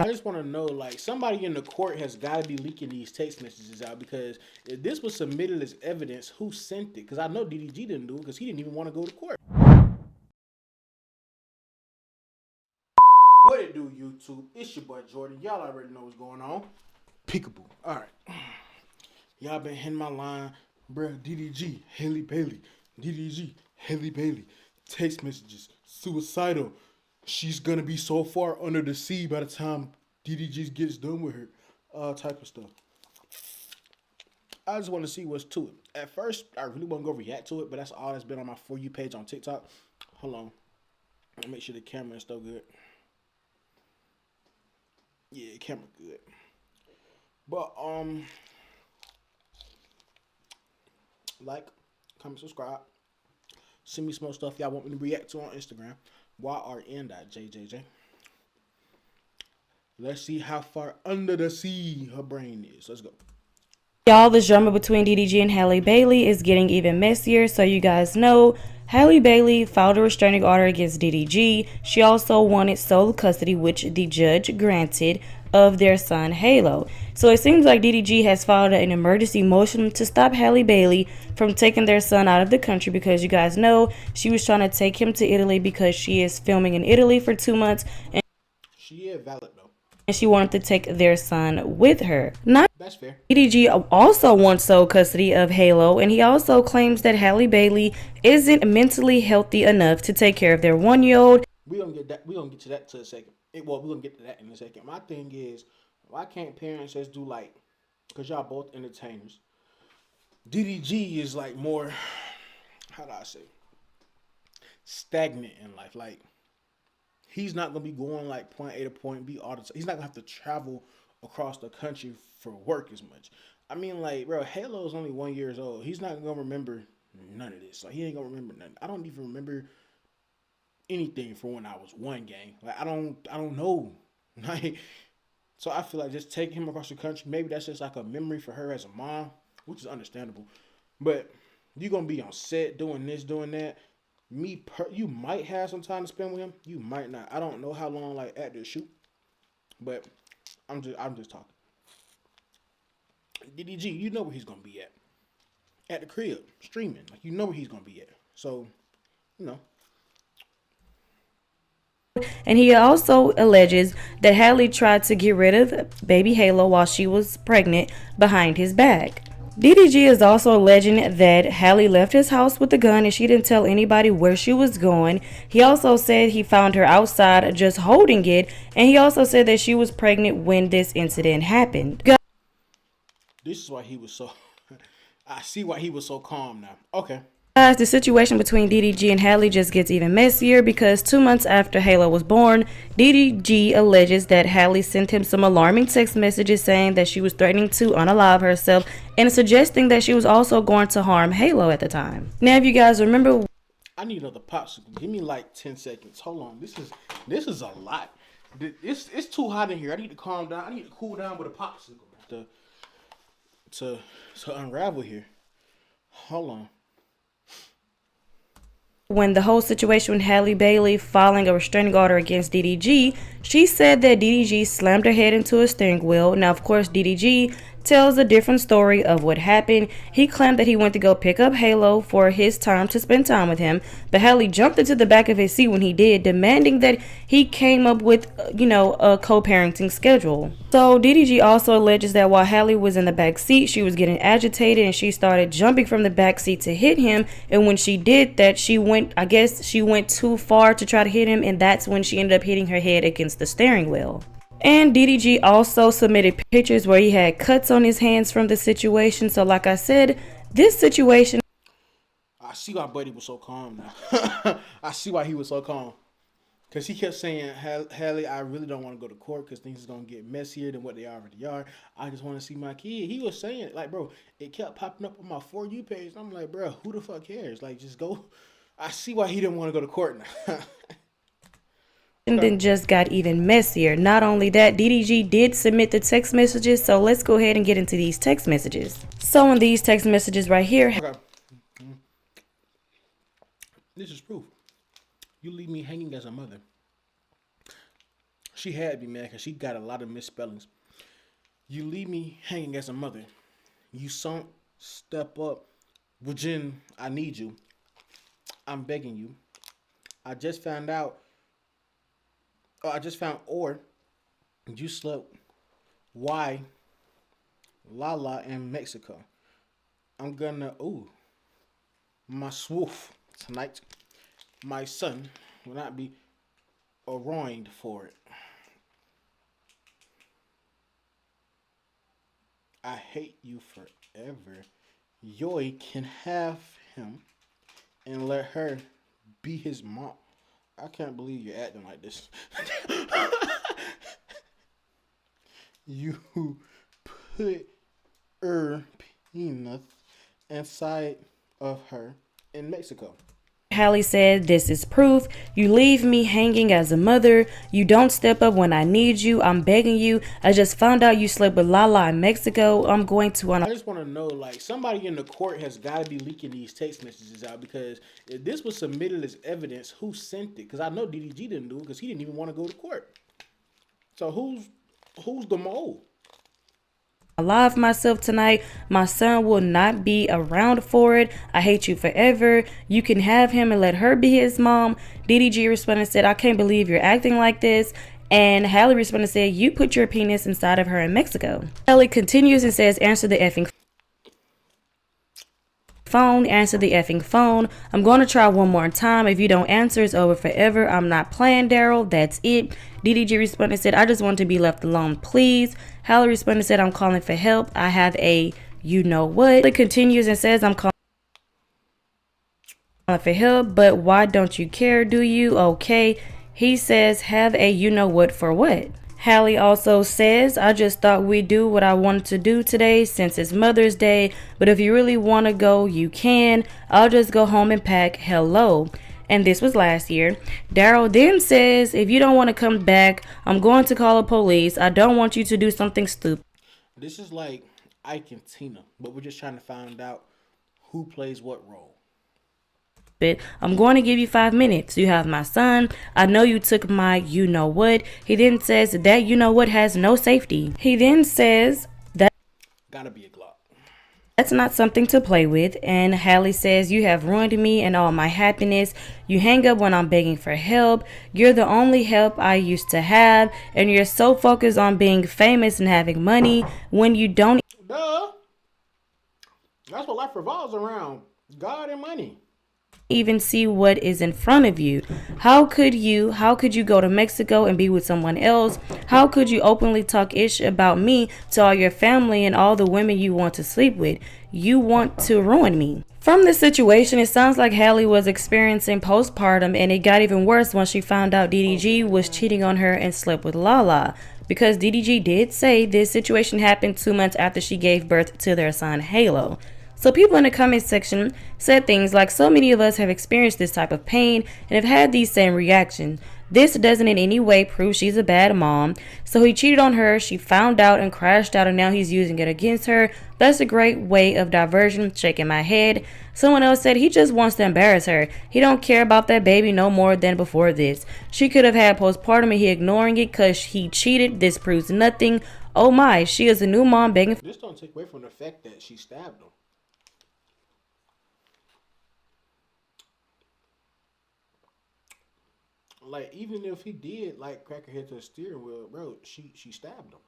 I just want to know, like, somebody in the court has got to be leaking these text messages out, because if this was submitted as evidence, who sent it? Because I know DDG didn't do it because he didn't even want to go to court. What it do, YouTube? It's your boy Jordan. Y'all already know what's going on. Peekaboo. All right. Y'all been hitting my line, bruh. DDG, Halle Bailey. DDG, Halle Bailey. Text messages, suicidal. She's gonna be so far under the sea by the time DDG gets done with her. Type of stuff. I just want to see what's to it. At first, I really want to go react to it, but that's all that's been on my For You page on TikTok. Hold on. Let me make sure the camera is still good. Yeah, camera good. But, like, comment, subscribe. Send me some more stuff y'all want me to react to on Instagram. YRN.JJJ. Let's see how far under the sea her brain is. Let's go. Y'all, this drama between DDG and Halle Bailey is getting even messier. So you guys know, Halle Bailey filed a restraining order against DDG. She also wanted sole custody, which the judge granted, of their son Halo. So it seems like DDG has filed an emergency motion to stop Halle Bailey from taking their son out of the country, because you guys know she was trying to take him to Italy because she is filming in Italy for 2 months, and she is valid though, and she wanted to take their son with her. Not That's fair. DDG also wants sole custody of Halo, and he also claims that Halle Bailey isn't mentally healthy enough to take care of their 1-year-old. We don't get that. We don't get to that to a second. Well, we're gonna get to that in a second. My thing is, why can't parents just do like, because y'all both entertainers. DDG is like more, how do I say, stagnant in life. Like, he's not gonna be going like point A to point B all the time. He's not gonna have to travel across the country for work as much. I mean, like, bro, Halo is only 1 year old. He's not gonna remember none of this. Like, he ain't gonna remember nothing. I don't even remember anything from when I was one, gang. Like, I don't know. Like, so I feel like just taking him across the country, maybe that's just like a memory for her as a mom, which is understandable. But you're gonna be on set doing this, doing that. You might have some time to spend with him. You might not. I don't know how long like actors shoot, but I'm just talking. DDG, you know where he's gonna be at the crib, streaming. Like, you know where he's gonna be at. So, you know. And he also alleges that Halle tried to get rid of baby Halo while she was pregnant behind his back. DDG is also alleging that Halle left his house with a gun and she didn't tell anybody where she was going. He also said he found her outside just holding it, and he also said that she was pregnant when this incident happened. This is why he was so. I see why he was so calm now. Okay. Guys, the situation between DDG and Halle just gets even messier, because 2 months after Halo was born, DDG alleges that Halle sent him some alarming text messages saying that she was threatening to unalive herself and suggesting that she was also going to harm Halo at the time. Now, if you guys remember, I need another popsicle. Give me like 10 seconds. Hold on. This is a lot. It's too hot in here. I need to calm down. I need to cool down with a popsicle to unravel here. Hold on. when the whole situation with Halle Bailey filing a restraining order against DDG, she said that DDG slammed her head into a steering wheel. Now, of course, DDG tells a different story of what happened. He claimed that he went to go pick up Halo for his time to spend time with him, but Halle jumped into the back of his seat when he did, demanding that he came up with, a co-parenting schedule. So DDG also alleges that while Halle was in the back seat, she was getting agitated and she started jumping from the back seat to hit him. And when she did that, she went too far to try to hit him, and that's when she ended up hitting her head against the steering wheel. And DDG also submitted pictures where he had cuts on his hands from the situation. So like I said, this situation... I see why Buddy was so calm now. I see why he was so calm. Because he kept saying, Halle, I really don't want to go to court because things is going to get messier than what they already are. I just want to see my kid. He was saying it. Like, bro, it kept popping up on my For You page. I'm like, bro, who the fuck cares? Like, just go. I see why he didn't want to go to court now. And then just got even messier. Not only that, DDG did submit the text messages, so let's go ahead and get into these text messages. So in these text messages right here... Okay. This is proof. You leave me hanging as a mother. She had to be mad because she got a lot of misspellings. You leave me hanging as a mother. You don't step up. Virgin, I need you. I'm begging you. I just found out. I just found or you slept. Why? Lala in Mexico. I'm gonna. Ooh. My swoof tonight. My son will not be arraigned for it. I hate you forever. Yoy can have him and let her be his mom. I can't believe you're acting like this. You put her penis inside of her in Mexico. Halle said, "This is proof. You leave me hanging as a mother. You don't step up when I need you. I'm begging you. I just found out you slept with Lala in Mexico. I'm going to I just want to know, like, somebody in the court has got to be leaking these text messages out, because if this was submitted as evidence, who sent it? Because I know DDG didn't do it because he didn't even want to go to court. So who's the mole? alive myself tonight. My son will not be around for it. I hate you forever. You can have him and let her be his mom." DDG responded and said, "I can't believe you're acting like this." And Halle responded and said, "You put your penis inside of her in Mexico." Halle continues and says, "Answer the effing phone. Answer the effing phone. I'm going to try one more time. If you don't answer, it's over forever. I'm not playing, Daryl. That's it." DDG responded and said, "I just want to be left alone, please." Halle responded and said, "I'm calling for help. I have a you know what." It continues and says, "I'm calling for help, but why don't you care, do you? Okay." He says, "Have a you know what for what?" Halle also says, "I just thought we'd do what I wanted to do today since it's Mother's Day, but if you really want to go, you can. I'll just go home and pack. Hello." And this was last year. Daryl then says, "If you don't want to come back, I'm going to call the police. I don't want you to do something stupid." This is like Ike and Tina, but we're just trying to find out who plays what role. "I'm going to give you 5 minutes. You have my son. I know you took my you know what." He then says that you know what has no safety. He then says that Gotta be a Glock. that's not something to play with. And Halle says, "You have ruined me and all my happiness. You hang up when I'm begging for help. You're the only help I used to have. And you're so focused on being famous and having money when you don't Duh. That's what life revolves around. God and money. even see what is in front of you. How could you go to Mexico and be with someone else? How could you openly talk ish about me to all your family and all the women you want to sleep with? You want to ruin me." From this situation, it sounds like Halle was experiencing postpartum, and it got even worse once she found out DDG was cheating on her and slept with Lala, because DDG did say this situation happened 2 months after she gave birth to their son Halo. So people in the comment section said things like, "So many of us have experienced this type of pain and have had these same reactions. This doesn't in any way prove she's a bad mom. So he cheated on her, she found out and crashed out, and now he's using it against her. That's a great way of diversion." Shaking my head. Someone else said, "He just wants to embarrass her. He don't care about that baby no more than before this. She could have had postpartum and he ignoring it because he cheated. This proves nothing. Oh my, she is a new mom begging." This don't take away from the fact that she stabbed him. Like, even if he did like crack her head to the steering wheel, bro, she stabbed him.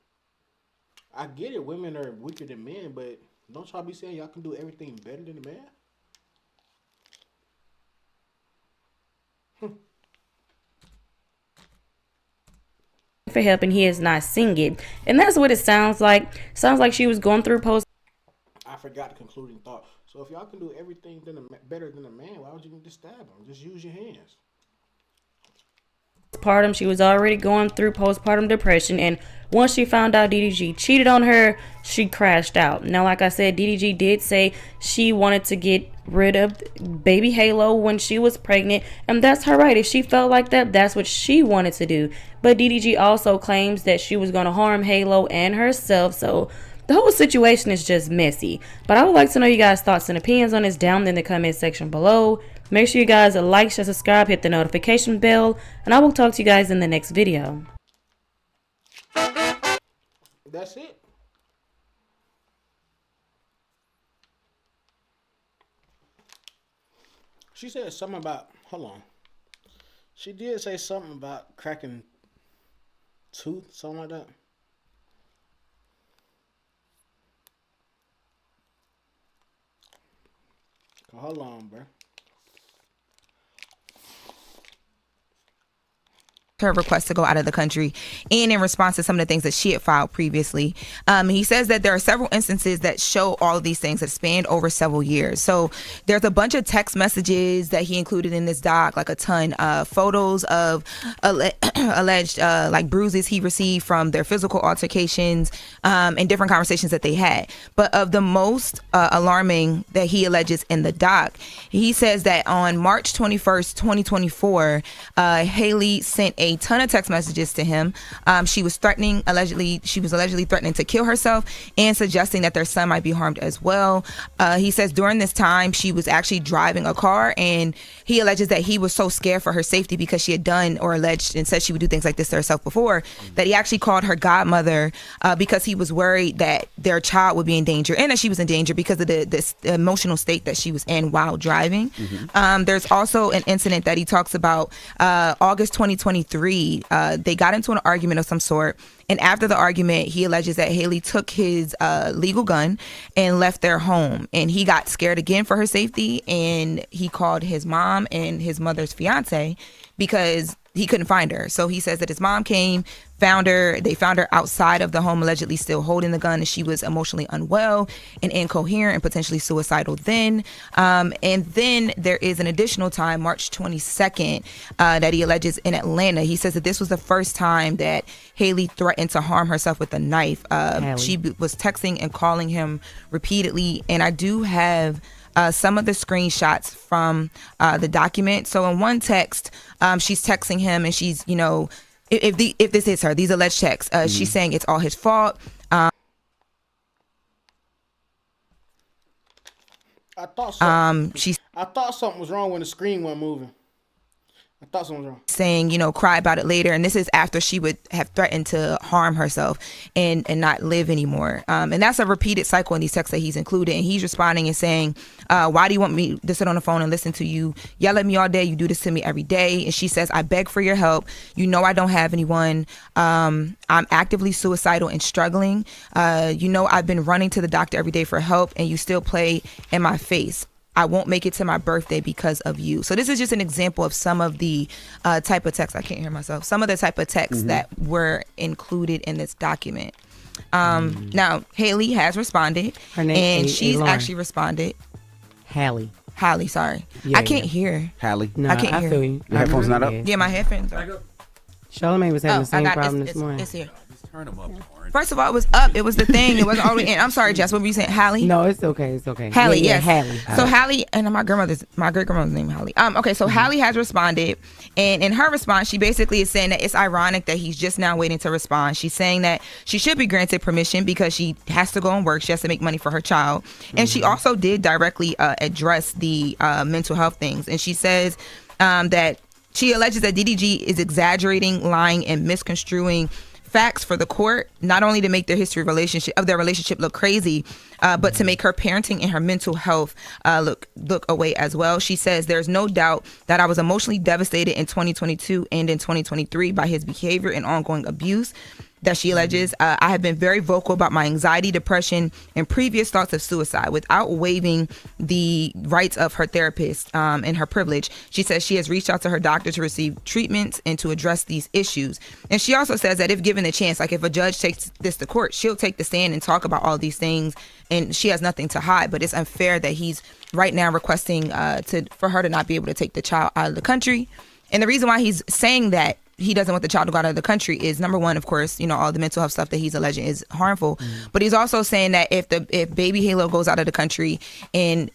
I get it, women are weaker than men, but don't y'all be saying y'all can do everything better than a man? For help and he is not seeing it. And that's what it sounds like. Sounds like she was going through I forgot the concluding thought. So if y'all can do everything better than a man, why would you need to stab him? Just use your hands. postpartum. She was already going through postpartum depression, and once she found out DDG cheated on her, she crashed out. Now, like I said, DDG did say she wanted to get rid of baby Halo when she was pregnant, and that's her right. If she felt like that, that's what she wanted to do. But DDG also claims that she was going to harm Halo and herself, so the whole situation is just messy. But I would like to know you guys' thoughts and opinions on this down in the comment section below. Make sure you guys like, share, subscribe, hit the notification bell, and I will talk to you guys in the next video. That's it. She said something about. Hold on. She did say something about cracking tooth, something like that. Hold on, bro. Her request to go out of the country and in response to some of the things that she had filed previously. He says that there are several instances that show all of these things that spanned over several years. So there's a bunch of text messages that he included in this doc, like a ton of photos of alleged like bruises he received from their physical altercations and different conversations that they had. But of the most alarming that he alleges in the doc, he says that on March 21st, 2024, Haley sent a ton of text messages to him. She was allegedly threatening to kill herself and suggesting that their son might be harmed as well. He says during this time she was actually driving a car, and he alleges that he was so scared for her safety because she had done or alleged and said she would do things like this to herself before, that he actually called her godmother because he was worried that their child would be in danger and that she was in danger because of this emotional state that she was in while driving. There's also an incident that he talks about, August 2023. They got into an argument of some sort, and after the argument, he alleges that Haley took his legal gun and left their home, and he got scared again for her safety, and he called his mom and his mother's fiance because he couldn't find her. So he says that his mom came, found her. They found her outside of the home, allegedly still holding the gun, and she was emotionally unwell and incoherent and potentially suicidal then. And then there is an additional time, March 22nd, that he alleges in Atlanta. He says that this was the first time that Haley threatened to harm herself with a knife. She was texting and calling him repeatedly, and I do have some of the screenshots from the document. So in one text, she's texting him, and she's, if this is her, these alleged texts, she's saying it's all his fault. I thought something was wrong when the screen wasn't moving. I thought something was wrong. Saying, cry about it later. And this is after she would have threatened to harm herself and not live anymore. And that's a repeated cycle in these texts that he's included. And he's responding and saying, why do you want me to sit on the phone and listen to you yell at me all day? You do this to me every day. And she says, I beg for your help. I don't have anyone. I'm actively suicidal and struggling. I've been running to the doctor every day for help, and you still play in my face. I won't make it to my birthday because of you. So this is just an example of some of the type of text. I can't hear myself. Some of the type of texts that were included in this document. Now, Haley has responded. Her name, and she's actually responded. Halle, sorry. Yeah, I can't hear. Halle. No, I can't hear. feel you. Your headphones not up? Yeah, my headphones are. Charlamagne was having the same problem this it's, morning. It's here. Turn them up, Orange. First of all, it was up. It was the thing. It wasn't already in. I'm sorry, Jess. What were you saying? Halle? No, it's okay. It's okay. Halle, yeah, yes. Halle. So Halle, and my great grandmother's name Halle. Okay, so Halle has responded, and in her response, she basically is saying that it's ironic that he's just now waiting to respond. She's saying that she should be granted permission because she has to go and work. She has to make money for her child, and she also did directly address the mental health things, and she says that she alleges that DDG is exaggerating, lying, and misconstruing facts for the court, not only to make their relationship look crazy, but to make her parenting and her mental health look away as well. She says there's no doubt that I was emotionally devastated in 2022 and in 2023 by his behavior and ongoing abuse that she alleges. I have been very vocal about my anxiety, depression, and previous thoughts of suicide without waiving the rights of her therapist and her privilege. She says she has reached out to her doctor to receive treatments and to address these issues. And she also says that if given the chance, like if a judge takes this to court, she'll take the stand and talk about all these things, and she has nothing to hide. But it's unfair that he's right now requesting for her to not be able to take the child out of the country. And the reason why he's saying that he doesn't want the child to go out of the country is, number one, of course, all the mental health stuff that he's alleging is harmful. But he's also saying that if baby Halo goes out of the country and,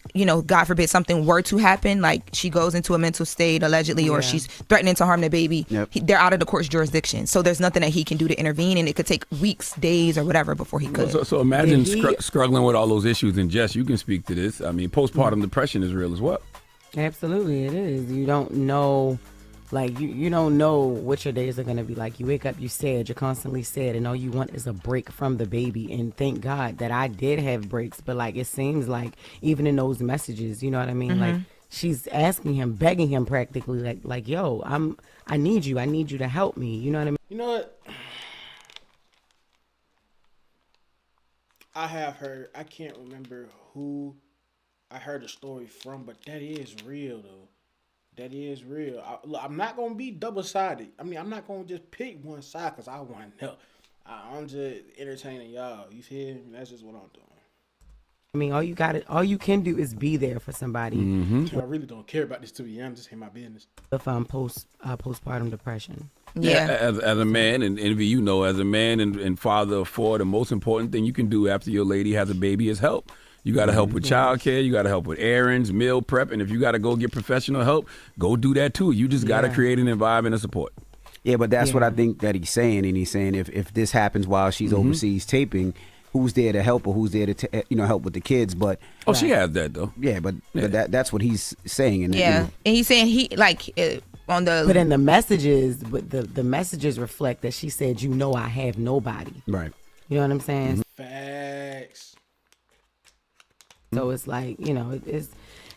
God forbid, something were to happen, like she goes into a mental state allegedly, or she's threatening to harm the baby, they're out of the court's jurisdiction. So there's nothing that he can do to intervene, and it could take weeks, days, or whatever before he could. So imagine struggling with all those issues. And Jess, you can speak to this. I mean, postpartum depression is real as well. Absolutely, it is. You don't know Like you don't know what your days are gonna be like. You wake up, you sad, you're constantly sad, and all you want is a break from the baby. And thank God that I did have breaks, but like it seems like even in those messages, you know what I mean? Like she's asking him, begging him practically, like yo, I need you to help me. You know what I mean? You know what? I have heard. I can't remember who I heard the story from, but that is real though. That is real. I'm not gonna be double sided. I mean, I'm not gonna just pick one side because I want to know. I'm just entertaining y'all. You feel me? That's just what I'm doing. I mean, all you can do is be there for somebody. I really don't care about this to be. I'm just in my business. If I'm postpartum depression. Yeah. As a man, and Envy, you know, as a man and father of four, the most important thing you can do after your lady has a baby is help. You got to help with childcare. You got to help with errands, meal prep. And if you got to go get professional help, go do that too. You just got to create an environment of support. Yeah, but that's what I think that he's saying. And he's saying if this happens while she's overseas taping, who's there to help her? Who's there to help with the kids? But she has that though. Yeah, but that's what he's saying. And and he's saying on the. But in the messages, the messages reflect that she said, I have nobody. Right. You know what I'm saying? Facts. So it's like, it's,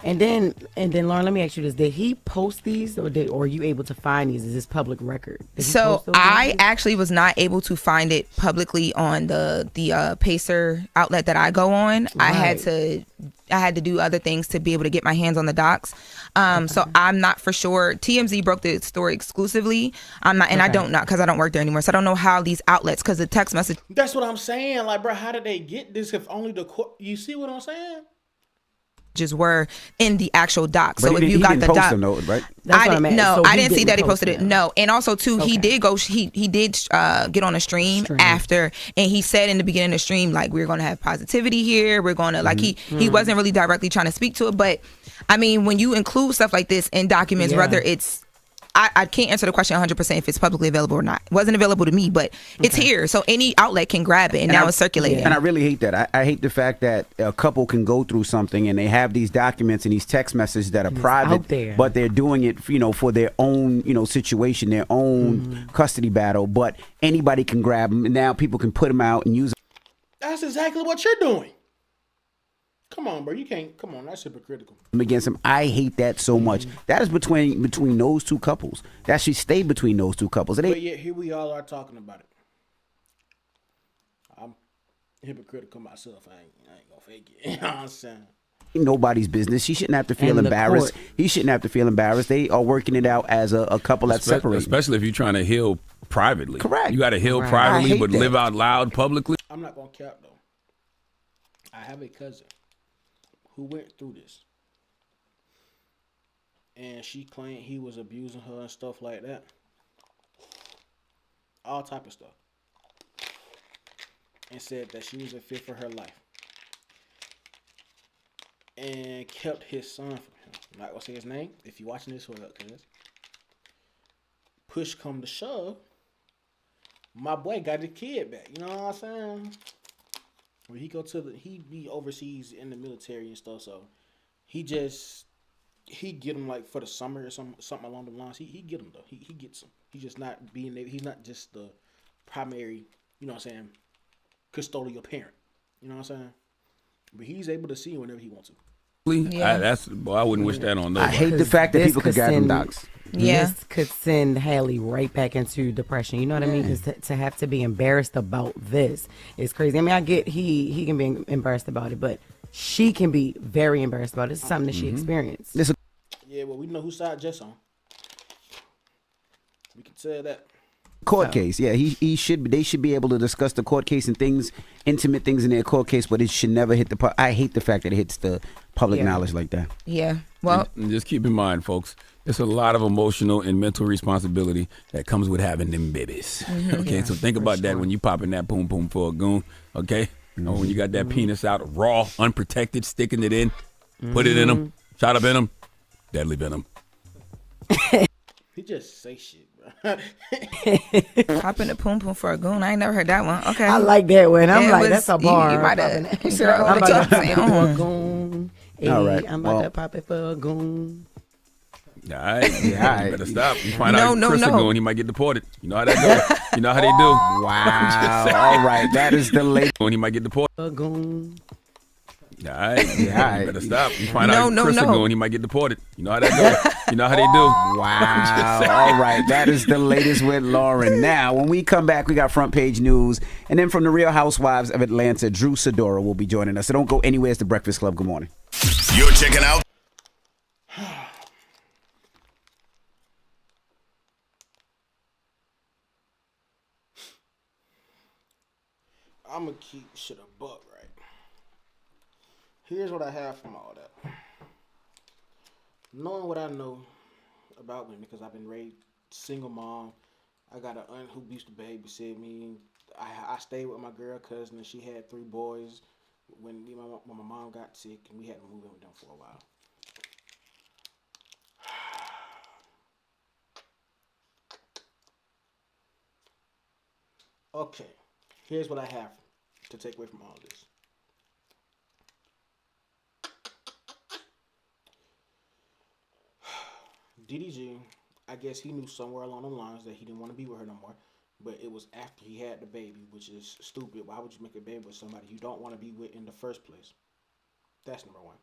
and then Lauren, let me ask you this: did he post these, or are you able to find these? Is this public record? So I actually was not able to find it publicly on the Pacer outlet that I go on. Right. I had to do other things to be able to get my hands on the docs. So I'm not for sure. TMZ broke the story exclusively. I'm not, and I don't know because I don't work there anymore. So I don't know how these outlets, because the text message. That's what I'm saying. Like, bro, how did they get this if only the court? You see what I'm saying? Just were in the actual doc. But so if you got the doc, right? I didn't see that he posted it. No, and also too, he did go. He did get on a stream after, and he said in the beginning of the stream, like, we're gonna have positivity here. We're gonna like he wasn't really directly trying to speak to it, but I mean, when you include stuff like this in documents, whether it's I can't answer the question 100% if it's publicly available or not. It wasn't available to me, but it's here. So any outlet can grab it, and now it's circulating. And I really hate that. I hate the fact that a couple can go through something and they have these documents and these text messages that are private, but they're doing it, for their own, situation, their own custody battle. But anybody can grab them, and now people can put them out and use them. That's exactly what you're doing. Come on, bro. You can't. Come on. That's hypocritical. Against him. I hate that so much. That is between those two couples. That should stay between those two couples. But yet here we all are talking about it. I'm hypocritical myself. I ain't gonna fake it. You know what I'm saying? Nobody's business. She shouldn't have to feel embarrassed. He shouldn't have to feel embarrassed. They are working it out as a couple that's separated. Especially if you're trying to heal privately. Correct. You got to heal privately, but live out loud publicly. I'm not gonna cap though. I have a cousin who went through this, and she claimed he was abusing her and stuff like that, all type of stuff, and said that she was a fit for her life, and kept his son from him. I'm not gonna say his name. If you're watching this, hold up, cuz push come to shove, my boy got his kid back. You know what I'm saying? When he he be overseas in the military and stuff, so he get him like for the summer or something along the lines. He get him though. He gets him. He's just not he's not just the primary, you know what I'm saying, custodial parent. You know what I'm saying? But he's able to see whenever he wants to. I wouldn't wish that on nobody. I hate the fact that people could grab them docs. Yeah. This could send Halle right back into depression. You know what I mean? Because to have to be embarrassed about this is crazy. I mean, I get he can be embarrassed about it, but she can be very embarrassed about it. It's something that she experienced. Yeah, well, we know whose side Jess on. We can say that. Court case, yeah. They should be able to discuss the court case and things, intimate things in their court case, but it should never hit I hate the fact that it hits the public knowledge like that. Yeah. Well, and just keep in mind, folks, there's a lot of emotional and mental responsibility that comes with having them babies. Okay, so think about that when you popping that poom poom for a goon. Okay, when you got that penis out raw, unprotected, sticking it in, put it in them, shot up in them, deadly venom. He just say shit, bro. Popping the poom poom for a goon. I ain't never heard that one. Okay, I like that one. That's a bar. You might have. I'm about to pop it for a goon. All right. I'm about to pop it for a goon. All right. Yeah, all right. Better stop. You find No, out no, Chris no. going, he might get deported. You know how that goes. You know how they do. Wow. All right. That is the latest. He might get deported. Goon. All right. Yeah, all right. Better stop. You find No, out no, Chris no. going, he might get deported. You know how that goes. You know how they do. Wow. All right. That is the latest with Lauren. Now, when we come back, we got front page news. And then from the Real Housewives of Atlanta, Drew Sidora will be joining us. So don't go anywhere. It's the Breakfast Club. Good morning. You're checking out. I'm gonna keep shit a buck, right? Here's what I have from all that. Knowing what I know about women, because I've been raised single mom. I got an aunt who used to babysit me. I stayed with my girl cousin, and she had 3 boys. When my mom got sick, and we had to move in with them for a while. Okay, here's what I have to take away from all this. DDG, I guess he knew somewhere along the lines that he didn't want to be with her no more. But it was after he had the baby, which is stupid. Why would you make a baby with somebody you don't want to be with in the first place? That's number 1.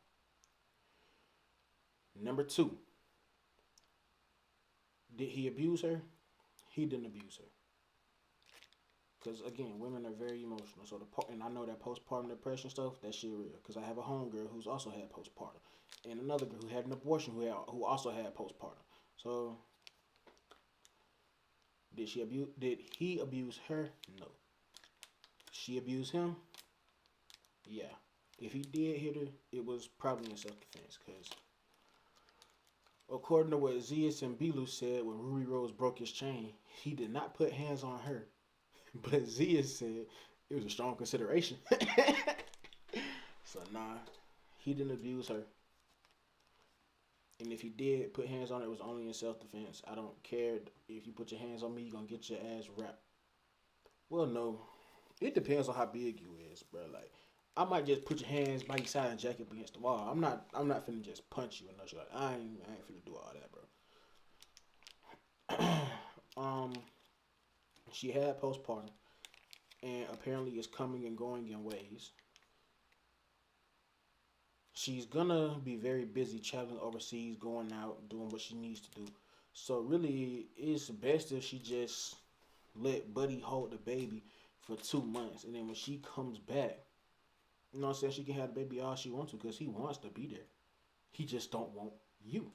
Number 2, did he abuse her? He didn't abuse her. Because, again, women are very emotional. So and I know that postpartum depression stuff, that shit real. Because I have a homegirl who's also had postpartum. And another girl who had an abortion who also had postpartum. So, did he abuse her? No. She abused him? Yeah. If he did hit her, it was probably in self-defense. Because, according to what Zias and Belu said when Ruby Rose broke his chain, he did not put hands on her. But Zia said it was a strong consideration. So, nah, he didn't abuse her. And if he did put hands on her, it was only in self-defense. I don't care if you put your hands on me, you're going to get your ass wrapped. Well, no. It depends on how big you is, bro. Like, I might just put your hands by your side and jack up against the wall. I'm not finna just punch you or nothing. Like, I ain't finna do all that, bro. She had postpartum, and apparently it's coming and going in waves. She's gonna be very busy traveling overseas, going out, doing what she needs to do. So really, it's best if she just let Buddy hold the baby for 2 months, and then when she comes back, you know what I'm saying, she can have the baby all she wants to, because he wants to be there. He just don't want you.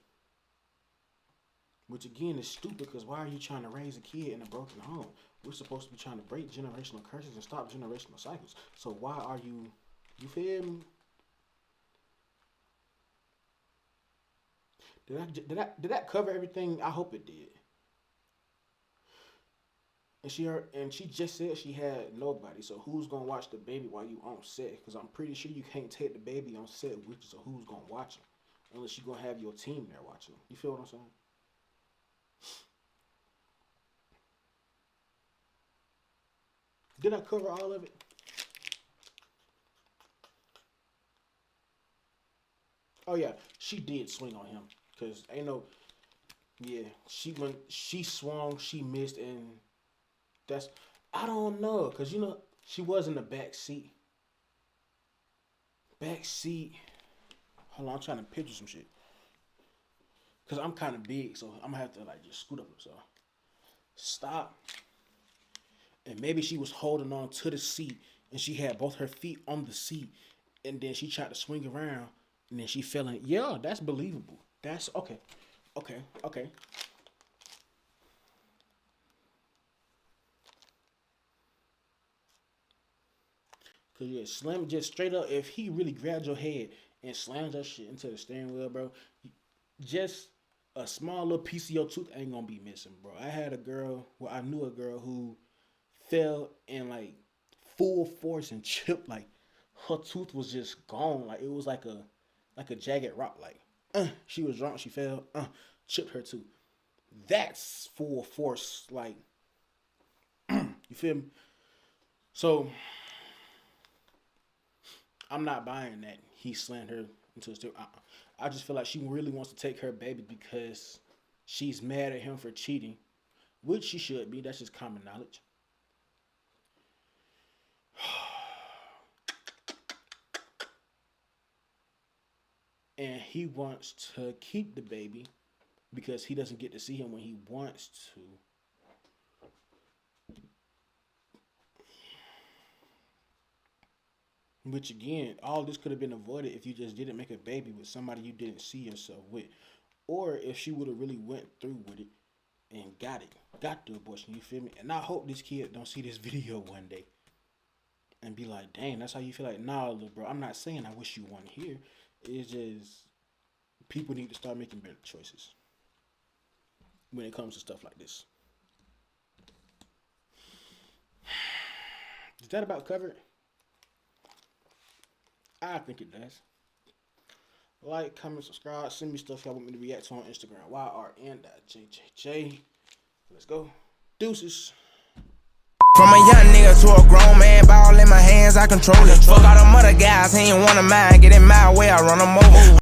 Which again is stupid, because why are you trying to raise a kid in a broken home? We're supposed to be trying to break generational curses and stop generational cycles. So why are you feel me? Did that cover everything? I hope it did. And she just said she had nobody. So who's gonna watch the baby while you on set? Because I'm pretty sure you can't take the baby on set with you. So who's gonna watch him? Unless you gonna have your team there watching him. You feel what I'm saying? Did I cover all of it? Oh yeah, she did swing on him. Cause ain't no, yeah, when she swung, she missed, and that's, I don't know, cause you know she was in the back seat. Back seat. Hold on, I'm trying to picture some shit. Cause I'm kind of big, so I'm gonna have to like just scoot up. So stop. And maybe she was holding on to the seat, and she had both her feet on the seat, and then she tried to swing around, and then she fell in. Yeah, that's believable. That's okay. Okay. Cause yeah, slam just straight up. If he really grabbed your head and slammed that shit into the steering wheel, bro, just a small little piece of your tooth ain't gonna be missing, bro. I knew a girl who fell in like full force and chipped, like her tooth was just gone. Like it was like a jagged rock. Like she was drunk, she fell, chipped her tooth. That's full force, like you feel me? So I'm not buying that he slammed her into a steroid. I just feel like she really wants to take her baby because she's mad at him for cheating, which she should be. That's just common knowledge. And he wants to keep the baby because he doesn't get to see him when he wants to. Which again, all this could have been avoided if you just didn't make a baby with somebody you didn't see yourself with. Or if she would have really went through with it and got the abortion, you feel me? And I hope this kid don't see this video one day and be like, dang, that's how you feel. Like, nah, little bro, I'm not saying I wish you weren't here. It's just people need to start making better choices when it comes to stuff like this. Is that about covered? I think it does. Like, comment, subscribe, send me stuff y'all want me to react to on Instagram. YRN.JJJ. Let's go. Deuces. From a young nigga to a grown man, ball in my hands, I control it. Fuck all them other guys, he ain't wanna mind. Get in my way, I run them over.